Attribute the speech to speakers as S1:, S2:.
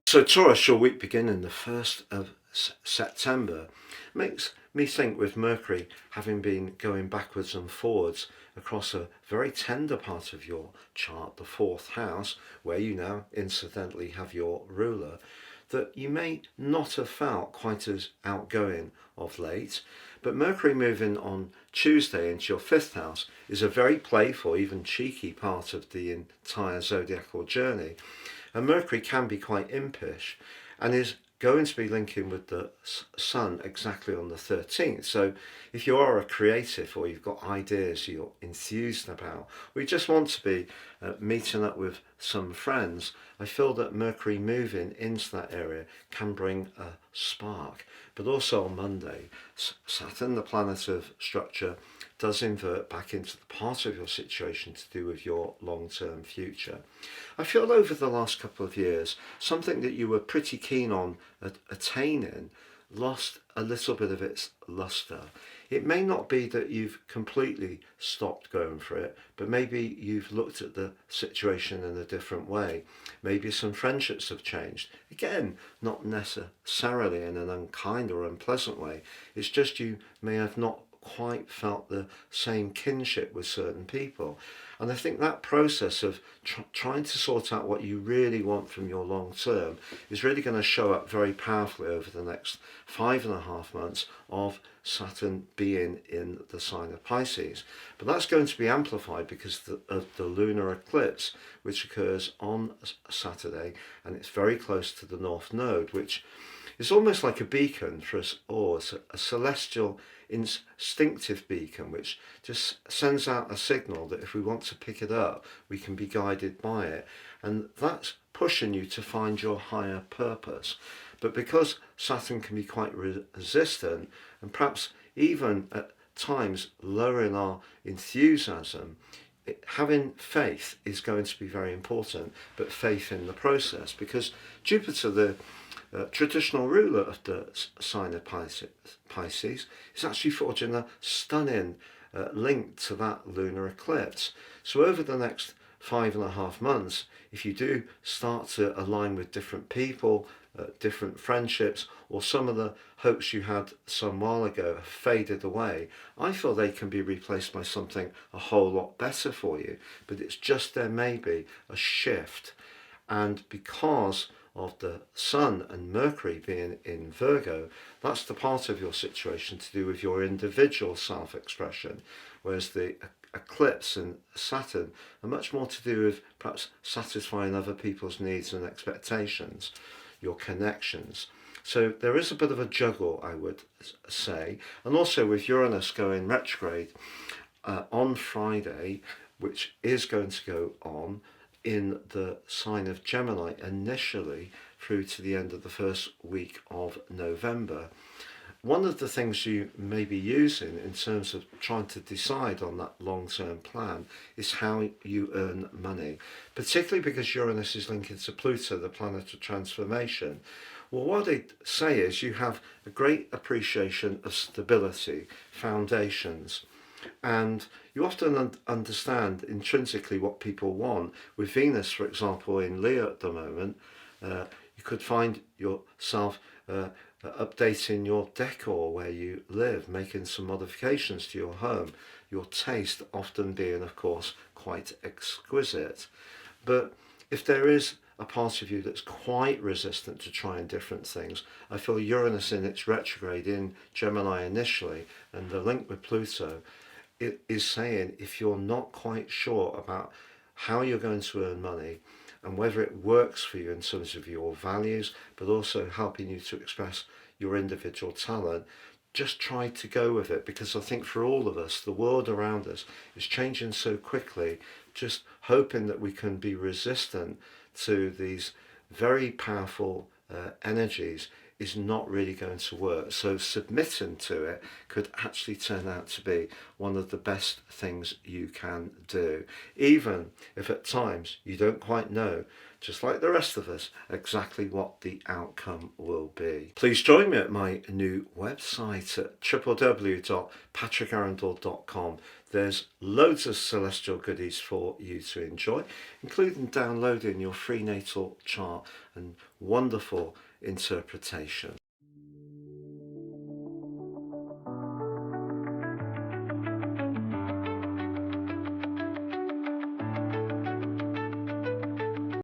S1: So Taurus, your week beginning the 1st of September makes me think, with Mercury having been going backwards and forwards across a very tender part of your chart, the fourth house, where you now incidentally have your ruler, that you may not have felt quite as outgoing of late. But Mercury moving on Tuesday into your fifth house is a very playful, even cheeky part of the entire zodiacal journey. And Mercury can be quite impish and is going to be linking with the Sun exactly on the 13th. So if you are a creative, or you've got ideas you're enthused about, or you just want to be meeting up with some friends, I feel that Mercury moving into that area can bring a spark. But also on Monday, Saturn, the planet of structure, does invert back into the part of your situation to do with your long-term future. I feel over the last couple of years, something that you were pretty keen on attaining lost a little bit of its luster. It may not be that you've completely stopped going for it, but maybe you've looked at the situation in a different way. Maybe some friendships have changed. Again, not necessarily in an unkind or unpleasant way. It's just you may have not quite felt the same kinship with certain people. And I think that process of trying to sort out what you really want from your long term is really going to show up very powerfully over the next 5.5 months of Saturn being in the sign of Pisces. But that's going to be amplified because of the lunar eclipse, which occurs on Saturday, and it's very close to the North Node, which is almost like a beacon for us, or a celestial instinctive beacon, which just sends out a signal that if we want to pick it up, we can be guided by it. And that's pushing you to find your higher purpose. But because Saturn can be quite resistant, and perhaps even at times lowering our enthusiasm, having faith is going to be very important, but faith in the process, because Jupiter, the traditional ruler of the sign of Pisces, is actually forging a stunning link to that lunar eclipse. So over the next 5.5 months, if you do start to align with different people, different friendships, or some of the hopes you had some while ago have faded away, I feel they can be replaced by something a whole lot better for you. But it's just there may be a shift. And because of the Sun and Mercury being in Virgo, that's the part of your situation to do with your individual self-expression, whereas the eclipse and Saturn are much more to do with perhaps satisfying other people's needs and expectations, your connections. So there is a bit of a juggle, I would say. And also with Uranus going retrograde on Friday, which is going to go on in the sign of Gemini initially through to the end of the first week of November. One of the things you may be using in terms of trying to decide on that long-term plan is how you earn money, particularly because Uranus is linking to Pluto, the planet of transformation. Well, what they say is you have a great appreciation of stability, foundations, and you often understand intrinsically what people want. With Venus, for example, in Leo at the moment, you could find yourself updating your decor where you live, making some modifications to your home, your taste often being, of course, quite exquisite. But if there is a part of you that's quite resistant to trying different things, I feel Uranus in its retrograde in Gemini initially, and the link with Pluto, it is saying if you're not quite sure about how you're going to earn money and whether it works for you in terms of your values, but also helping you to express your individual talent, just try to go with it, because I think for all of us, the world around us is changing so quickly. Just hoping that we can be resistant to these very powerful energies is not really going to work. So submitting to it could actually turn out to be one of the best things you can do, even if at times you don't quite know, just like the rest of us, exactly what the outcome will be. Please join me at my new website at www.patrickarundell.com. There's loads of celestial goodies for you to enjoy, including downloading your free natal chart and wonderful interpretation.